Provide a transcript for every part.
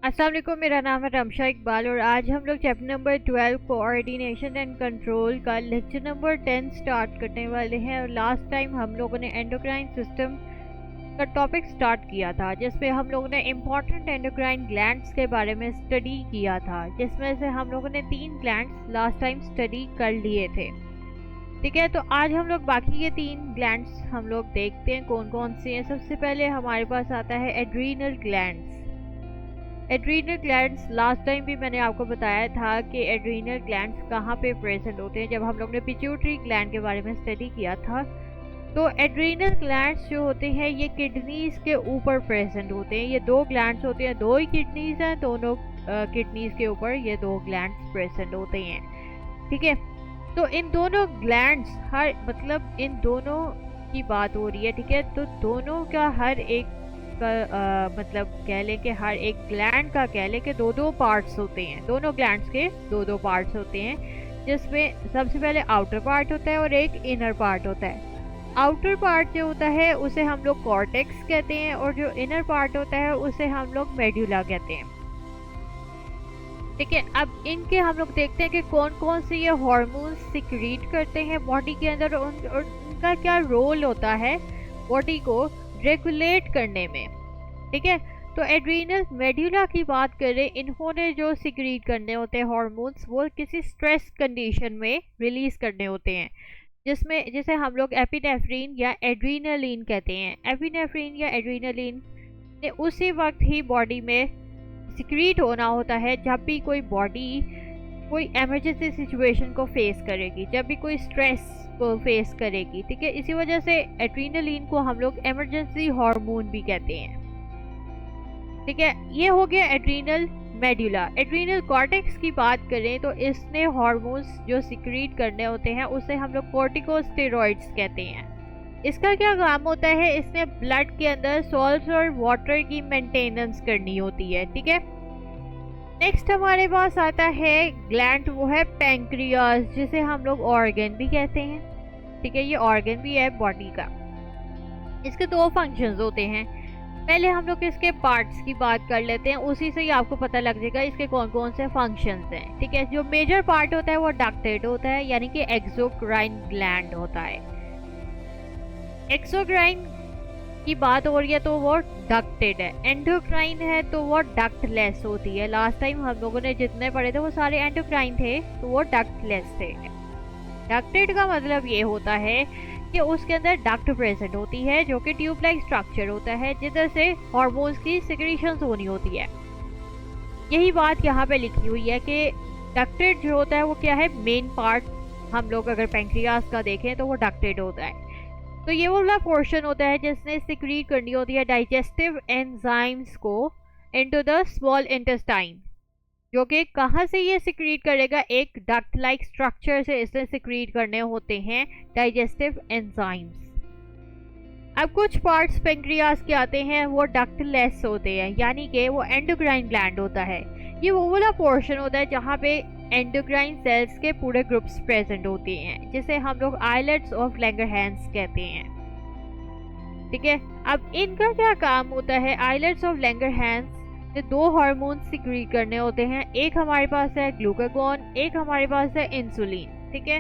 अस्सलाम वालेकुम, मेरा नाम है रमशा इकबाल और आज हम लोग chapter number 12 coordination and control का लेक्चर नंबर 10 स्टार्ट करने वाले हैं। और लास्ट टाइम हम लोगों ने एंडोक्राइन सिस्टम का टॉपिक स्टार्ट किया था, जिसमें हम लोगों ने इम्पॉर्टेंट एंडोक्राइन ग्लैंड्स के बारे में स्टडी किया था, जिसमें से हम लोगों ने 3 ग्लैंड्स लास्ट टाइम स्टडी कर लिए थे। ठीक है, तो आज हम लोग बाकी के 3 ग्लैंड्स हम लोग देखते हैं कौन कौन से हैं। सबसे पहले हमारे पास आता है adrenal glands. Adrenal glands last time भी मैंने आपको बताया था कि एड्रीनल ग्लैंड्स कहाँ पे प्रेजेंट होते हैं, जब हम लोग ने पिट्यूटरी ग्लैंड के बारे में स्टडी किया था। तो एड्रीनल ग्लैंड्स जो होते हैं ये किडनीज के ऊपर प्रेजेंट होते हैं। ये 2 ग्लैंड्स होते हैं, 2 ही किडनीज हैं, दोनों किडनीज के ऊपर ये 2 ग्लैंड्स प्रेजेंट होते हैं। ठीक है, तो इन दोनों ग्लैंड्स मतलब इन दोनों की बात हो रही है। ठीक है, तो दोनों का हर एक मतलब कह लें कि हर एक ग्लैंड का कह लें कि 2-2 पार्ट्स होते हैं। दोनों ग्लैंड्स के 2-2 पार्ट्स होते हैं, जिसमें सबसे पहले आउटर पार्ट होता है और एक इनर पार्ट होता है। आउटर पार्ट जो होता है उसे हम लोग कॉर्टेक्स कहते हैं और जो इनर पार्ट होता है उसे हम लोग मेडुला कहते हैं। ठीक है, अब इनके हम लोग देखते हैं कि कौन कौन से ये हार्मोन्स सिक्रीट करते हैं बॉडी के अंदर और उनका क्या रोल होता है बॉडी को रेगुलेट करने में। ठीक है, तो एड्रीनल मेडुला की बात करें, इन्होंने जो सिक्रीट करने होते हैं हार्मोन्स वो किसी स्ट्रेस कंडीशन में रिलीज करने होते हैं, जिसमें जिसे हम लोग एपिनेफ्रीन या एड्रीनलिन कहते हैं। एपिनेफ्रीन या एड्रीनलिन ने उसी वक्त ही बॉडी में सिक्रीट होना होता है जब भी कोई बॉडी कोई इमरजेंसी सिचुएशन को फेस करेगी, जब भी कोई स्ट्रेस को फेस करेगी। ठीक है, इसी वजह से एड्रीनलिन को हम लोग इमरजेंसी हार्मोन भी कहते हैं। ठीक है, ये हो गया एड्रीनल मेडुला। एड्रीनल कॉर्टेक्स की बात करें तो इसने हार्मोन्स जो सिक्रीट करने होते हैं उसे हम लोग कॉर्टिकोस्टेरॉइड्स कहते हैं। इसका क्या काम होता है, इसने ब्लड के अंदर सॉल्ट और वाटर की मेंटेनेंस करनी होती है। ठीक है, नेक्स्ट हमारे पास आता है ग्लैंड, वो है पैंक्रियास, जिसे हम लोग ऑर्गन भी कहते हैं। ठीक है, ये ऑर्गन भी है बॉडी का। इसके 2 फंक्शंस होते हैं। पहले हम लोग इसके पार्ट्स की बात कर लेते हैं, उसी से ही आपको पता लग जाएगा इसके कौन कौन से फंक्शंस हैं। ठीक है, जो मेजर पार्ट होता है वो डक्टेड होता है, यानी कि एक्सोक्राइन ग्लैंड होता है। एक्सोक्राइन की बात हो रही है तो वो डक्टेड है। एंडोक्राइन है तो वो डक्टलेस होती है। लास्ट टाइम हम लोगों ने जितने पढ़े थे वो सारे एंडोक्राइन थे, तो वो डक्टलेस थे। डक्टेड का मतलब ये होता है कि उसके अंदर डक्ट प्रेजेंट होती है, जो कि ट्यूब लाइक स्ट्रक्चर होता है जिधर से हार्मोन्स की सिक्रीशंस होनी होती है। यही बात यहाँ पे लिखी हुई है कि डक्टेड जो होता है वो क्या है, मेन पार्ट हम लोग अगर पैंक्रियास का देखें तो वो डक्टेड होता है। तो ये वो वाला पोर्शन होता है जिसने सिक्रीट करनी होती है डाइजेस्टिव एंजाइम्स को इनटू द स्मॉल इंटेस्टाइन, जो कि कहाँ से ये सिक्रीट करेगा, एक डक्ट लाइक स्ट्रक्चर से इसने सिक्रीट करने होते हैं डाइजेस्टिव एंजाइम्स। अब कुछ पार्ट्स पेंक्रियास के आते हैं वो डक्टलेस होते हैं, यानी कि वो एंडोक्राइन ग्लैंड होता है। ये वो वाला पोर्शन होता है जहाँ पे एंडोक्राइन सेल्स के पूरे ग्रुप्स प्रेजेंट होते हैं, जिसे हम लोग आइलेट्स ऑफ लैंगरहैंस कहते हैं। ठीक है, अब इनका क्या काम होता है, आइलेट्स ऑफ लैंगरहैंस ने 2 हार्मोन सिक्रीट करने होते हैं। एक हमारे पास है ग्लूकागोन, एक हमारे पास है इंसुलिन। ठीक है,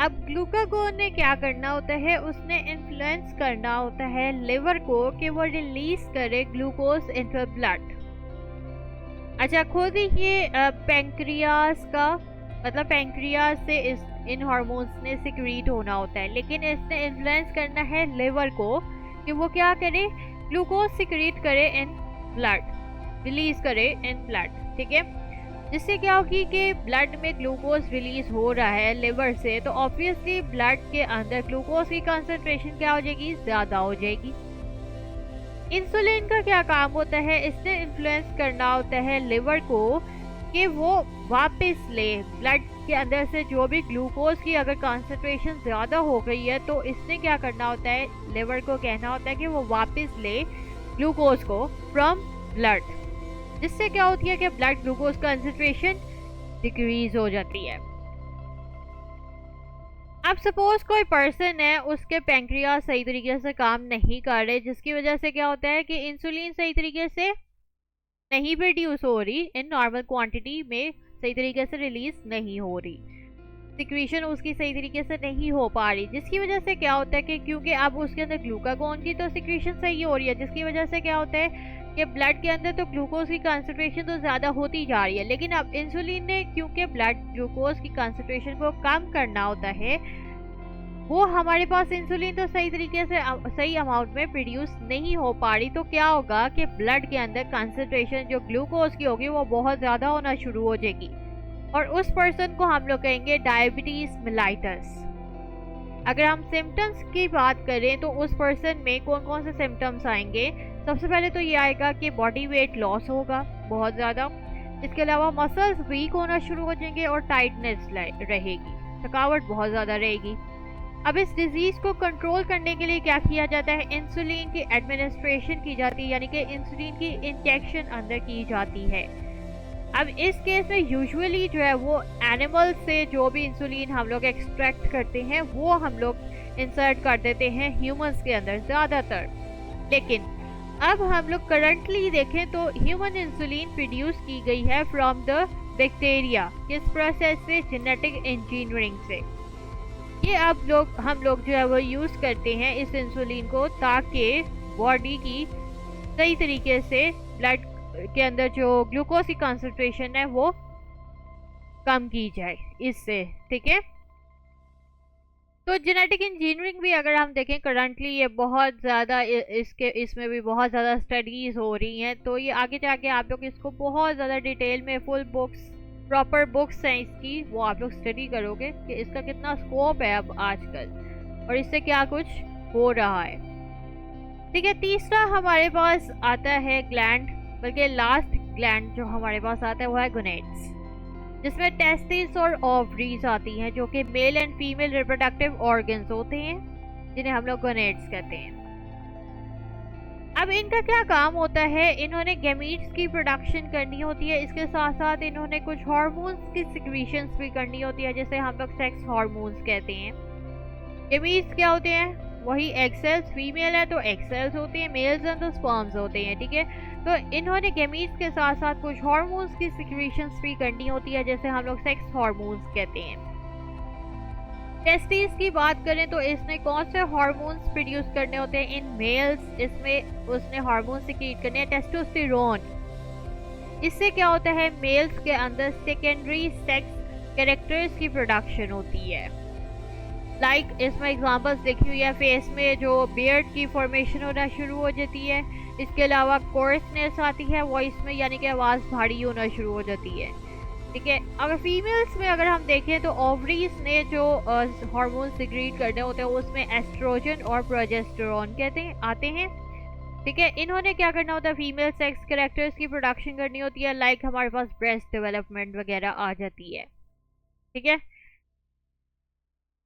अब ग्लूकागोन ने क्या करना होता है, उसने इन्फ्लुएंस करना होता है लिवर को कि वो रिलीज करे ग्लूकोज इनटू ब्लड। अच्छा, खुद ही ये पैंक्रियास का मतलब पैंक्रियास से इन हार्मोन्स ने सिक्रीट होना होता है, लेकिन इसने इन्फ्लुएंस करना है लिवर को कि वो क्या करे, ग्लूकोज सिक्रीट करे इन ब्लड, रिलीज करे इन ब्लड। ठीक है, जिससे क्या होगी कि ब्लड में ग्लूकोज रिलीज हो रहा है लिवर से, तो ऑब्वियसली ब्लड के अंदर ग्लूकोज की कंसंट्रेशन क्या हो जाएगी, ज़्यादा हो जाएगी। इंसुलिन का क्या काम होता है, इसने इन्फ्लुएंस करना होता है लिवर को कि वो वापस ले ब्लड के अंदर से जो भी ग्लूकोज की अगर कंसंट्रेशन ज़्यादा हो गई है, तो इसने क्या करना होता है, लिवर को कहना होता है कि वो वापस ले ग्लूकोज को फ्रॉम ब्लड, जिससे क्या होती है कि ब्लड ग्लूकोज कंसंट्रेशन डिक्रीज हो जाती है। अब सपोज कोई पर्सन है, उसके पैंक्रियास सही तरीके से काम नहीं कर रहे, जिसकी वजह से क्या होता है कि इंसुलिन सही तरीके से नहीं प्रोड्यूस हो रही, इन नॉर्मल क्वांटिटी में सही तरीके से रिलीज नहीं हो रही, सिक्रीशन उसकी सही तरीके से नहीं हो पा रही, जिसकी वजह से क्या होता है कि क्योंकि अब उसके अंदर ग्लूकागोन की तो सिक्रीशन सही हो रही है, जिसकी वजह से क्या होता है कि ब्लड के अंदर तो ग्लूकोज की कंसंट्रेशन तो ज़्यादा होती जा रही है, लेकिन अब इंसुलिन ने क्योंकि ब्लड ग्लूकोज की कंसंट्रेशन को कम करना होता है, वो हमारे पास इंसुलिन तो सही तरीके से सही अमाउंट में प्रोड्यूस नहीं हो पा रही, तो क्या होगा कि ब्लड के अंदर कंसंट्रेशन जो ग्लूकोज की होगी वो बहुत ज़्यादा होना शुरू हो जाएगी, और उस पर्सन को हम लोग कहेंगे डायबिटीज मेलाइटस। अगर हम सिम्टम्स की बात करें तो उस पर्सन में कौन कौन से सिम्टम्स आएंगे, सबसे पहले तो ये आएगा कि बॉडी वेट लॉस होगा बहुत ज़्यादा, इसके अलावा मसल्स वीक होना शुरू हो जाएंगे और टाइटनेस रहेगी, थकावट बहुत ज़्यादा रहेगी। अब इस डिजीज़ को कंट्रोल करने के लिए क्या किया जाता है, इंसुलिन की एडमिनिस्ट्रेशन की जाती है, यानी कि इंसुलिन की इंजेक्शन अंदर की जाती है। अब इस केस में यूजुअली जो है वो एनिमल से जो भी इंसुलिन हम लोग एक्सट्रैक्ट करते हैं वो हम लोग इंसर्ट कर देते हैं ह्यूमंस के अंदर ज़्यादातर, लेकिन अब हम लोग करंटली देखें तो ह्यूमन इंसुलिन प्रोड्यूस की गई है फ्रॉम द बैक्टीरिया, किस प्रोसेस से, जेनेटिक इंजीनियरिंग से। ये अब हम लोग जो है वो यूज़ करते हैं इस इंसुलिन को ताकि बॉडी की सही तरीके से ब्लड के अंदर जो ग्लूकोज की कंसंट्रेशन है वो कम की जाए इससे, ठीक है। तो जेनेटिक इंजीनियरिंग भी अगर हम देखें करंटली ये बहुत ज़्यादा इसमें भी बहुत ज़्यादा स्टडीज़ हो रही हैं, तो ये आगे जाके आप लोग इसको बहुत ज़्यादा डिटेल में फुल बुक्स, प्रॉपर बुक्स हैं इसकी, वो आप लोग स्टडी करोगे कि इसका कितना स्कोप है अब आजकल और इससे क्या कुछ हो रहा है, ठीक है। तीसरा हमारे पास आता है ग्लैंड, बल्कि लास्ट ग्लैंड जो हमारे पास आता है वो है गोनेड्स, जिसमें टेस्टिस और ओवरीज आती हैं जो कि male and female reproductive organs होते हैं, जिन्हें हम लोग गोनेड्स कहते हैं। अब इनका क्या काम होता है, इन्होंने गैमीट्स की प्रोडक्शन करनी होती है, इसके साथ साथ इन्होंने कुछ हार्मोन्स की सिक्रीशंस भी करनी होती है, जैसे हम लोग सेक्स हार्मोन्स कहते हैं। गैमीट्स क्या होते हैं, वही एग सेल्स, फीमेल है तो एग सेल्स होते हैं, मेल्स हैं तो स्पर्म्स होते हैं, ठीक है। तो इन्होंने गैमीट्स के साथ साथ कुछ हार्मोन्स की सिक्रीशंस भी करनी होती है, जैसे हम लोग सेक्स हार्मोन्स कहते हैं। टेस्टिस की बात करें तो इसने कौन से हार्मोन्स प्रोड्यूस करने होते हैं इन मेल्स, इसमें उसने हार्मोन सिक्रीट करने हैं टेस्टोस्टेरोन। इससे क्या होता है, मेल्स के अंदर सेकेंडरी सेक्स कैरेक्टर्स की प्रोडक्शन होती है। लाइक इसमें एग्जांपल्स देखी हुई है, फेस में जो बियर्ड की फॉर्मेशन होना शुरू हो जाती है, इसके अलावा कोर्सनेस आती है वॉइस में, यानी कि आवाज़ भारी होना शुरू हो जाती है, ठीक है। अगर फीमेल्स में अगर हम देखें तो ओवरीज ने जो हार्मोन सिक्रीट करने होते हैं उसमें एस्ट्रोजन और प्रोजेस्टेरोन आते हैं, ठीक है। इन्होंने क्या करना होता है, फीमेल सेक्स कैरेक्टर्स की प्रोडक्शन करनी होती है, लाइक हमारे पास ब्रेस्ट डेवलपमेंट वगैरह आ जाती है, ठीक है।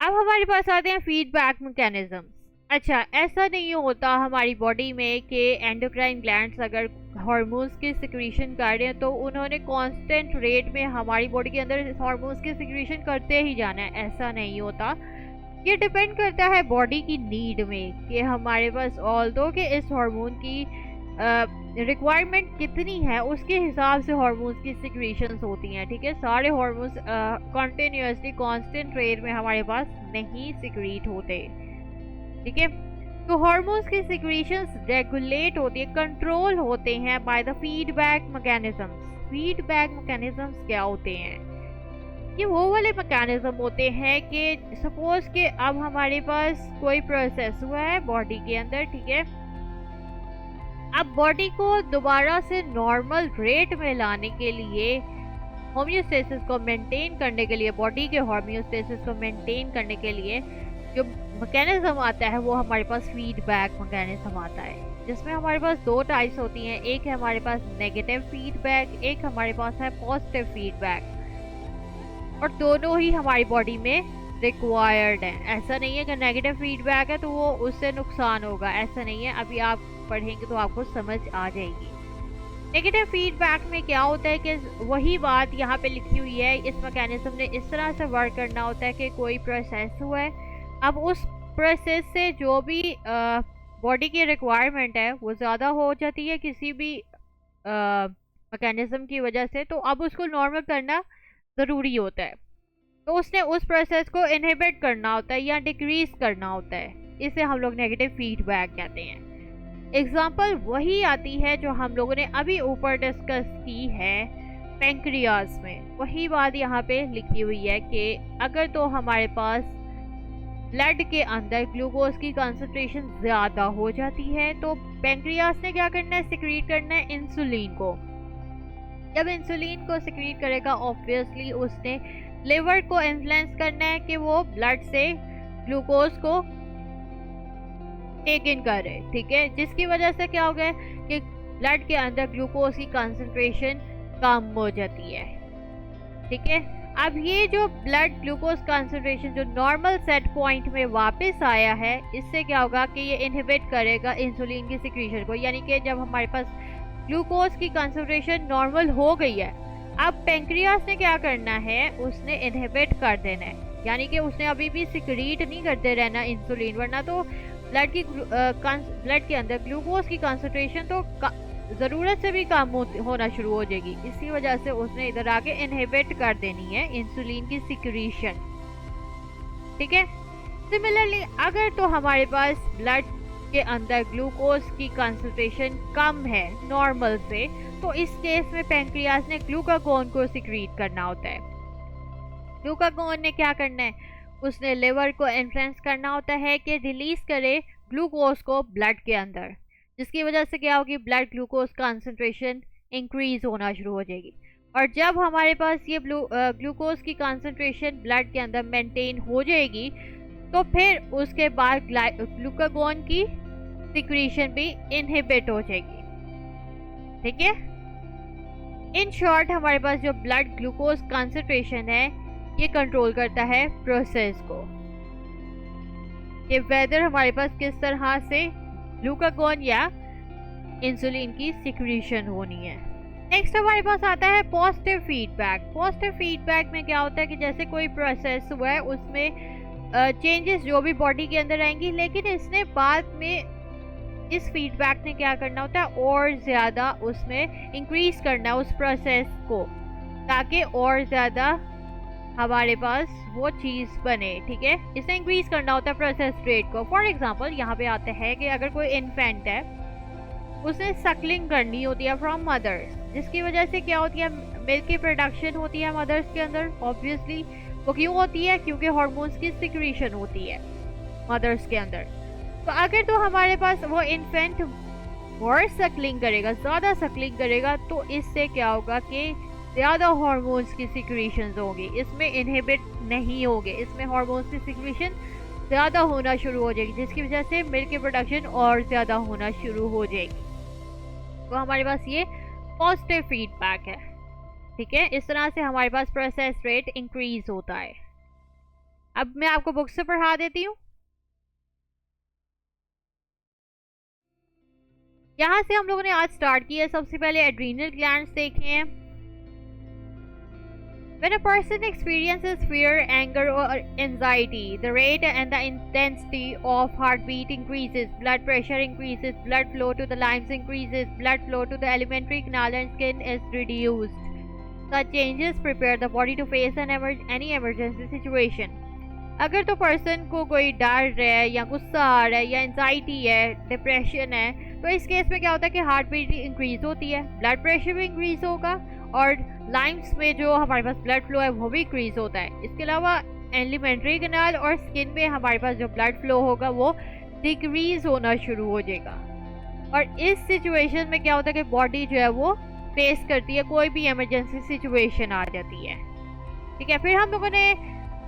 अब हमारे पास आते हैं फीडबैक मैकेनिज्म। अच्छा, ऐसा नहीं होता हमारी बॉडी में कि एंडोक्राइन ग्लैंड्स अगर हार्मोन्स की सिक्रीशन कर रहे हैं तो उन्होंने कांस्टेंट रेट में हमारी बॉडी के अंदर हार्मोन्स की सिक्रीशन करते ही जाना है, ऐसा नहीं होता। ये डिपेंड करता है बॉडी की नीड में कि हमारे पास ऑल्दो कि इस हार्मोन की रिक्वायरमेंट कितनी है उसके हिसाब से हार्मोन्स की सिक्रीशंस होती हैं, ठीक है। सारे हार्मोन्स कंटिन्यूसली कांस्टेंट रेट में हमारे पास नहीं सिक्रीट होते, ठीक है। तो हार्मोन्स की सिक्रीशंस रेगुलेट होती है, कंट्रोल होते हैं by the feedback mechanisms. Feedback mechanisms क्या होते हैं, ये वो वाले मैकेनिज्म होते हैं कि सपोज कि अब हमारे पास कोई प्रोसेस हुआ है बॉडी के अंदर, ठीक है। अब बॉडी को दोबारा से नॉर्मल रेट में लाने के लिए, होम्योस्टेसिस को मेंटेन करने के लिए, बॉडी के होम्योस्टेसिस को मेंटेन करने के लिए जो मैकेनिज्म आता है वो हमारे पास फीडबैक मैकेनिज्म आता है, जिसमें हमारे पास दो टाइप्स होती हैं। एक है हमारे पास नेगेटिव फीडबैक, एक हमारे पास है पॉजिटिव फीडबैक, और दोनों ही हमारी बॉडी में रिक्वायर्ड है। ऐसा नहीं है कि नेगेटिव फीडबैक है तो वो उससे नुकसान होगा, ऐसा नहीं है। अभी आप पढ़ेंगे तो आपको समझ आ जाएगी। नेगेटिव फीडबैक में क्या होता है कि वही बात यहाँ पे लिखी हुई है, इस मैकेनिज्म ने इस तरह से वर्क करना होता है कि कोई प्रोसेस हुआ है, अब उस प्रोसेस से जो भी बॉडी की रिक्वायरमेंट है वो ज़्यादा हो जाती है किसी भी मैकेनिज्म की वजह से, तो अब उसको नॉर्मल करना ज़रूरी होता है। तो उसने उस प्रोसेस को इनहिबिट करना होता है या डिक्रीज करना होता है। इसे हम लोग नेगेटिव फीडबैक कहते हैं। एग्जाम्पल वही आती है जो हम लोगों ने अभी ऊपर डिस्कस की है पेंक्रियाज में। वही बात यहाँ पे लिखी हुई है कि अगर तो हमारे पास ब्लड के अंदर ग्लूकोज की कंसंट्रेशन ज़्यादा हो जाती है तो पेंक्रियाज ने क्या करना है, सिक्रीट करना है इंसुलिन को। जब इंसुलिन को सिक्रीट करेगा ऑब्वियसली उसने लिवर को इन्फ्लुएंस करना है कि वो ब्लड से ग्लूकोज को टेक इन करे, ठीक है, जिसकी वजह से क्या हो गया कि ब्लड के अंदर ग्लूकोज की कंसंट्रेशन कम हो जाती है, ठीक है। अब ये जो ब्लड ग्लूकोज कंसंट्रेशन जो नॉर्मल सेट पॉइंट में वापस आया है, इससे क्या होगा कि ये इनहिबिट करेगा इंसुलिन की सिक्रीशन को, यानी कि जब हमारे पास ग्लूकोज की कंसंट्रेशन नॉर्मल हो गई है, अब पेंक्रियास ने क्या करना है, उसने इनहिबिट कर देना है, यानी कि उसने अभी भी सिक्रीट नहीं करते रहना इंसुलिन, वरना तो ब्लड के अंदर ग्लूकोज की कंसंट्रेशन तो ज़रूरत से भी कम होना शुरू हो जाएगी। इसी वजह से उसने इधर आके इनहिबिट कर देनी है इंसुलिन की सिक्रीशन, ठीक है। सिमिलरली अगर तो हमारे पास ब्लड के अंदर ग्लूकोज की कंसंट्रेशन कम है नॉर्मल से, तो इस केस में पेंक्रियास ने ग्लूकागोन को सिक्रीट करना होता है। ग्लूकागोन ने क्या करना है, उसने लिवर को इन्फ्लुएंस करना होता है कि रिलीज करे ग्लूकोज को ब्लड के अंदर, जिसकी वजह से क्या होगी, ब्लड ग्लूकोज कंसंट्रेशन इंक्रीज होना शुरू हो जाएगी। और जब हमारे पास ये ग्लूकोज की कंसंट्रेशन ब्लड के अंदर मेंटेन हो जाएगी, तो फिर उसके बाद ग्लूकागोन की सिक्रीशन भी इनहिबिट हो जाएगी, ठीक है। इन शॉर्ट हमारे पास जो ब्लड ग्लूकोज कंसंट्रेशन है ये कंट्रोल करता है प्रोसेस को, कि वेदर हमारे पास किस तरह से ग्लूकागोन या इंसुलिन की सिक्रीशन होनी है। नेक्स्ट हमारे पास आता है पॉजिटिव फीडबैक। पॉजिटिव फीडबैक में क्या होता है कि जैसे कोई प्रोसेस हुआ है उसमें चेंजेस जो भी बॉडी के अंदर आएंगी, लेकिन इसने बाद में इस फीडबैक ने क्या करना होता है, और ज़्यादा उसमें इंक्रीज करना उस प्रोसेस को, ताकि और ज़्यादा हमारे पास वो चीज़ बने, ठीक है। इसने इंक्रीज करना होता है प्रोसेस रेट को। फॉर एग्जांपल यहाँ पे आते हैं कि अगर कोई इन्फेंट है, उसने सकलिंग करनी होती है फ्रॉम मदर्स, जिसकी वजह से क्या होती है, मिल्क की प्रोडक्शन होती है मदर्स के अंदर। ऑब्वियसली वो क्यों होती है, क्योंकि हार्मोन्स की सिक्रीशन होती है मदर्स के अंदर। तो अगर तो हमारे पास वो इन्फेंट और सकलिंग करेगा, ज़्यादा सकलिंग करेगा, तो इससे क्या होगा कि ज़्यादा हार्मोन्स की सिक्रीशंस होंगी, इसमें इनहिबिट नहीं होंगे, इसमें हार्मोन्स की सिक्रीशन ज़्यादा होना शुरू हो जाएगी, जिसकी वजह से मिल्क की प्रोडक्शन और ज़्यादा होना शुरू हो जाएगी। तो हमारे पास ये पॉजिटिव फीडबैक है, ठीक है। इस तरह से हमारे पास प्रोसेस रेट इंक्रीज होता है। अब मैं आपको बुक से पढ़ा देती हूँ। यहाँ से हम लोगों ने आज स्टार्ट किया। सबसे पहले एड्रीनल ग्लैंड्स देखे हैं। When a person experiences fear, anger or anxiety, the rate and the intensity of heartbeat increases, blood pressure increases, blood flow to the limbs increases, blood flow to the alimentary canal and skin is reduced. Such changes prepare the body to face any emergency situation. अगर तो person को कोई डर है या गुस्सा आ रहा है या एंजाइटी है, डिप्रेशन है, तो इस केस में क्या होता है कि हार्ट बीट इंक्रीज होती है, ब्लड प्रेशर भी इंक्रीज होगा और लाइम्स में जो हमारे पास ब्लड फ्लो है वो भी इंक्रीज होता है। इसके अलावा एलिमेंट्री कैनाल और स्किन में हमारे पास जो ब्लड फ्लो होगा वो डिक्रीज होना शुरू हो जाएगा। और इस सिचुएशन में क्या होता है कि बॉडी जो है वो फेस करती है, कोई भी इमरजेंसी सिचुएशन आ जाती है, ठीक है। फिर हम लोगों ने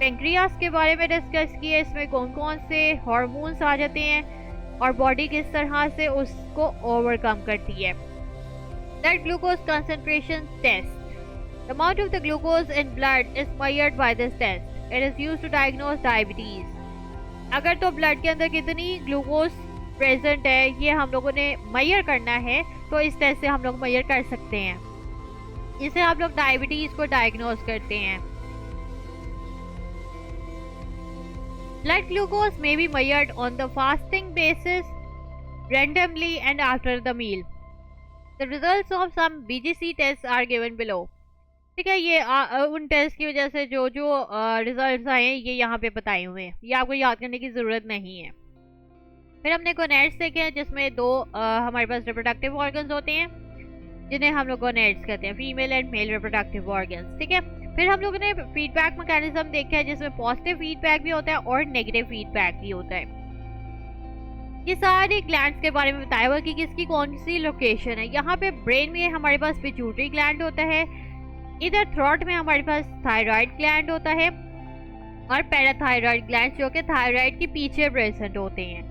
पेंक्रियास के बारे में डिस्कस किया, इसमें कौन कौन से हार्मोन्स आ जाते हैं और बॉडी किस तरह से उसको ओवरकम करती है। Blood glucose concentration test. The amount of the glucose in blood is measured by this test. It is used to diagnose diabetes. अगर तो ब्लड के अंदर कितनी ग्लूकोज प्रेजेंट है ये हम लोगों ने मेजर करना है, तो इस टेस्ट से हम लोग मेजर कर सकते हैं। इससे हम लोग डायबिटीज को डायग्नोज करते हैं। Blood glucose may be measured on the fasting basis, randomly and after the meal. The results of some BGC test are given below. ठीक है, ये उन टेस्ट की वजह से जो जो रिजल्ट्स आए हैं ये यहाँ पे बताए हुए हैं, ये आपको याद करने की ज़रूरत नहीं है। फिर हमने गोनेड्स देखे हैं जिसमें दो हमारे पास रिप्रोडक्टिव ऑर्गन्स होते हैं जिन्हें हम लोग गोनेड्स कहते हैं, female and male reproductive organs. ठीक है, फिर हम लोगों ने फीडबैक मैकेनिज्म देखा है जिसमें पॉजिटिव फीडबैक भी होता है और नेगेटिव फीडबैक भी होता है। ये सारे ग्लैंड्स के बारे में बताया हुआ कि किसकी कौन सी लोकेशन है। यहाँ पे ब्रेन में हमारे पास पिट्यूटरी ग्लैंड होता है, इधर थ्रोट में हमारे पास थायराइड ग्लैंड होता है और पैराथायराइड ग्लैंड जो कि थायराइड के पीछे प्रेजेंट होते हैं।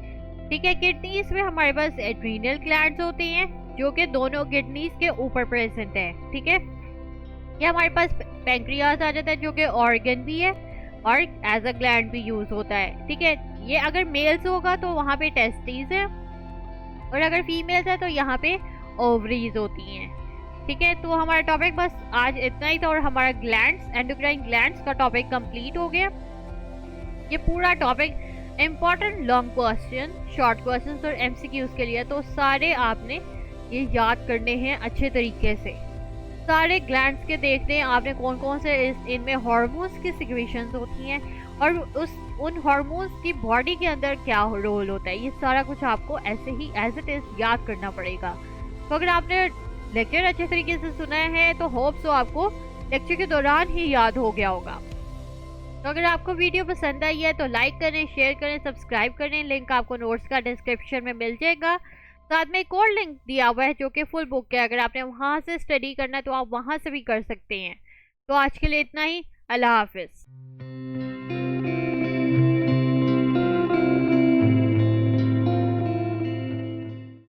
ठीक है, किडनीज में हमारे पास एड्रीनल ग्लैंड्स होते हैं जो कि दोनों किडनीज के ऊपर प्रेजेंट है। ठीक है, ये हमारे पास पैंक्रियाज आ जाता है जो कि ऑर्गन भी है और एज अ ग्लैंड भी यूज होता है। ठीक है, ये अगर मेल्स होगा तो वहाँ पे टेस्टिस है और अगर फीमेल्स है तो यहाँ पे ओवरीज होती हैं। ठीक है, तो हमारा टॉपिक बस आज इतना ही था और हमारा ग्लैंड्स, एंडोक्राइन ग्लैंड्स का टॉपिक कंप्लीट हो गया। ये पूरा topic important long question, short question और एमसीक्यूज के लिए, तो सारे आपने ये याद करने हैं अच्छे तरीके से। सारे ग्लैंड्स के देखते हैं आपने कौन कौन से इनमें हार्मोन्स की सिक्रीशंस होती हैं और उन हार्मोन्स की बॉडी के अंदर क्या रोल होता है, ये सारा कुछ आपको ऐसे ही एज इट इज याद करना पड़ेगा। तो अगर आपने लेक्चर अच्छे तरीके से सुना है तो होप सो आपको लेक्चर के दौरान ही याद हो गया होगा। तो अगर आपको वीडियो पसंद आई है तो लाइक करें, शेयर करें, सब्सक्राइब करें। लिंक आपको नोट्स का डिस्क्रिप्शन में मिल जाएगा। साथ में एक और लिंक दिया हुआ है जो कि फुल बुक है, अगर आपने वहाँ से स्टडी करना है तो आप वहाँ से भी कर सकते हैं। तो आज के लिए इतना ही, अल्लाह हाफिज़।